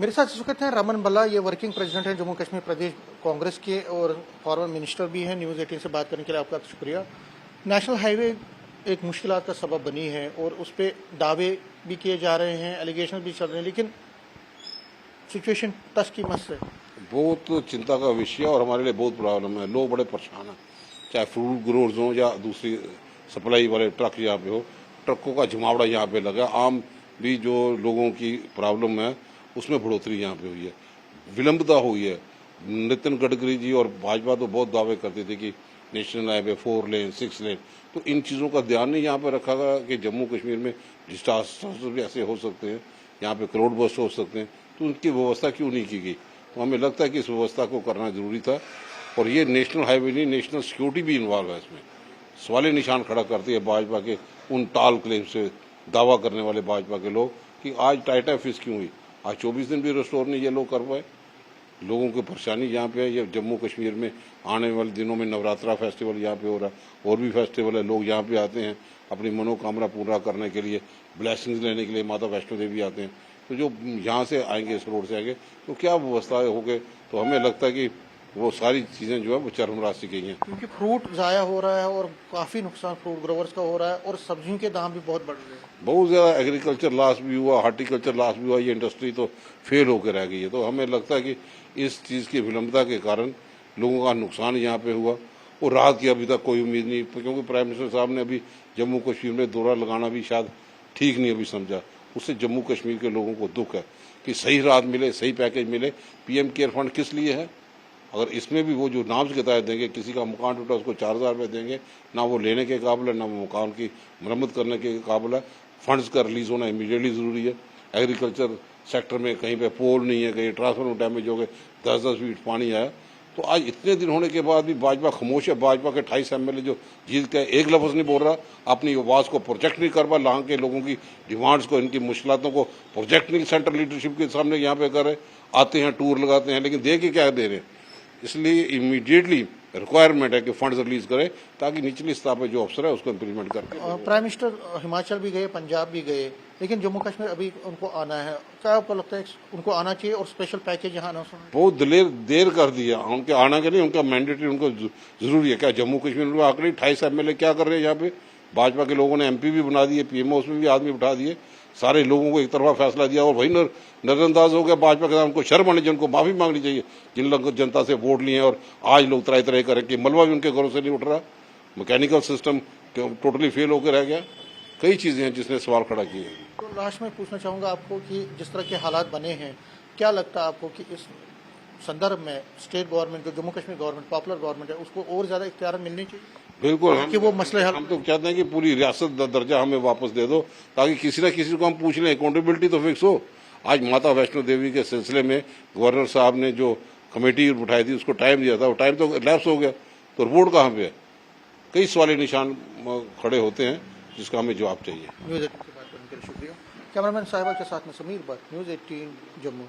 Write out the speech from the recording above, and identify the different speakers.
Speaker 1: मेरे साथ इस वक्त हैं रमन भल्ला, ये वर्किंग प्रेसिडेंट हैं जम्मू कश्मीर प्रदेश कांग्रेस के और फॉरन मिनिस्टर भी हैं। न्यूज़ 18 से बात करने के लिए आपका शुक्रिया। नेशनल हाईवे एक मुश्किलात का सबब बनी है और उस पर दावे भी किए जा रहे हैं, एलिगेशन भी चल रहे हैं, लेकिन सिचुएशन टस की मस है।
Speaker 2: बहुत चिंता का विषय और हमारे लिए बहुत प्रॉब्लम है। लोग बड़े परेशान हैं, चाहे फ्रूट ग्रोर्स हों या दूसरी सप्लाई वाले ट्रक यहाँ पे हो। ट्रकों का जमावड़ा यहाँ पे लगा। आम भी जो लोगों की प्रॉब्लम है उसमें बढ़ोतरी यहाँ पे हुई है, विलंबता हुई है। नितिन गडकरी जी और भाजपा तो बहुत दावे करते थे कि नेशनल हाईवे 4 लेन 6 लेन, तो इन चीज़ों का ध्यान नहीं यहाँ पे रखा गया कि जम्मू कश्मीर में डिजास्टर भी ऐसे हो सकते हैं, यहाँ पे क्राउड बस्ट हो सकते हैं, तो उनकी व्यवस्था क्यों नहीं की गई। तो हमें लगता है कि इस व्यवस्था को करना जरूरी था। और ये नेशनल हाईवे नहीं, नेशनल सिक्योरिटी भी इन्वॉल्व है इसमें। सवाल निशान खड़ा करती है भाजपा के उन टाल क्लेम से दावा करने वाले भाजपा के लोग कि आज टाइटा फिश क्यों हुई। आज 24 दिन भी रिस्टोर नहीं ये लोग कर पाए। लोगों की परेशानी यहाँ पे है। ये जम्मू कश्मीर में आने वाले दिनों में नवरात्रा फेस्टिवल यहाँ पे हो रहा है और भी फेस्टिवल है। लोग यहाँ पे आते हैं अपनी मनोकामना पूरा करने के लिए, ब्लेसिंग्स लेने के लिए। माता वैष्णो देवी आते हैं, तो जो यहाँ से आएंगे, इस रोड से आएंगे, तो क्या व्यवस्था हो गए। तो हमें लगता है कि वो सारी चीजें जो है वो चरमरा सी गई हैं,
Speaker 1: क्योंकि फ्रूट ज़ाया हो रहा है और काफ़ी नुकसान फ्रूट ग्रोवर्स का हो रहा है और सब्जियों के दाम भी बहुत बढ़ रहे हैं।
Speaker 2: बहुत ज्यादा एग्रीकल्चर लॉस भी हुआ, हार्टिकल्चर लॉस भी हुआ। ये इंडस्ट्री तो फेल होकर रह गई है। तो हमें लगता है कि इस चीज की विलंबता के कारण लोगों का नुकसान यहाँ पे हुआ और राहत की अभी तक कोई उम्मीद नहीं, क्योंकि प्राइम मिनिस्टर साहब ने अभी जम्मू कश्मीर में दौरा लगाना भी शायद ठीक नहीं अभी समझा। उससे जम्मू कश्मीर के लोगों को दुख है कि सही राहत मिले, सही पैकेज मिले। पीएम केयर फंड किस लिए है? अगर इसमें भी वो जो नाम के तहत देंगे, किसी का मकान टूटा उसको 4,000 रुपये देंगे, ना वो लेने के काबिल है, ना वो मकान की मरम्मत करने के काबिल है। फंड्स का रिलीज होना इमीडिएटली जरूरी है। एग्रीकल्चर सेक्टर में कहीं पे पोल नहीं है, कहीं ट्रांसफार्मर डैमेज हो गए, 10-10 फीट पानी आया। तो आज इतने दिन होने के बाद भी भाजपा खामोश है। भाजपा के 28 एमएलए जो जीत के एक लफ्ज नहीं बोल रहा, अपनी आवाज को प्रोजेक्ट नहीं कर पा, यहाँ के लोगों की डिमांड्स को, इनकी मुश्किलों को प्रोजेक्ट नहीं सेंट्रल लीडरशिप के सामने यहाँ पे कर रहे। आते हैं, टूर लगाते हैं, लेकिन दे के क्या दे रहे हैं। इसलिए इमीडिएटली रिक्वायरमेंट है कि फंड्स रिलीज करें ताकि निचली सतह पर जो अफसर है उसको इम्प्लीमेंट करें।
Speaker 1: प्राइम मिनिस्टर हिमाचल भी गए, पंजाब भी गए, लेकिन जम्मू कश्मीर अभी उनको आना है। क्या आपको लगता है उनको आना चाहिए और स्पेशल पैकेज यहाँ आना?
Speaker 2: बहुत देर कर दिया उनके आना के लिए। उनका मैंडेटरी उनको जरूरी है। क्या जम्मू कश्मीर में आखिरी 28 एमएलए क्या कर रहे हैं यहाँ पे? भाजपा के लोगों ने एमपी भी बना दिए, पीएमओ उसमें भी आदमी उठा दिए, सारे लोगों को एक तरफा फैसला दिया और वही नजरअंदाज हो गया भाजपा के। उनको शर्म आनी चाहिए, उनको माफी मांगनी चाहिए जिन लोगों को जनता से वोट लिए हैं। और आज लोग तरह तरह करें कि मलबा भी उनके घरों से नहीं उठ रहा, मैकेनिकल सिस्टम टोटली फेल होकर रह गया। कई चीजें हैं जिसने सवाल खड़ा किए।
Speaker 1: तो लास्ट में पूछना चाहूंगा आपको कि जिस तरह के हालात बने हैं, क्या लगता है आपको कि इस संदर्भ में स्टेट गवर्नमेंट, जो Jammu Kashmir government popular government है, उसको और ज्यादा इख्तियार मिलनी चाहिए?
Speaker 2: बिल्कुल,
Speaker 1: कि वो मसले
Speaker 2: हम तो चाहते हैं कि पूरी रियासत दर्जा हमें वापस दे दो, ताकि किसी न किसी को हम पूछ लें, अकाउंटेबिलिटी तो फिक्स हो। आज माता वैष्णो देवी के सिलसिले में गवर्नर साहब ने जो कमेटी उठाई थी उसको टाइम दिया था, वो टाइम तो लैप्स हो गया, तो रिपोर्ट कहाँ पे है? कई सवाल निशान खड़े होते हैं जिसका हमें जवाब चाहिए।
Speaker 1: न्यूज़ 18 से बात करने के लिए शुक्रिया। कैमरामैन साहिबा के साथ में समीर भट्ट, न्यूज़ 18 जम्मू।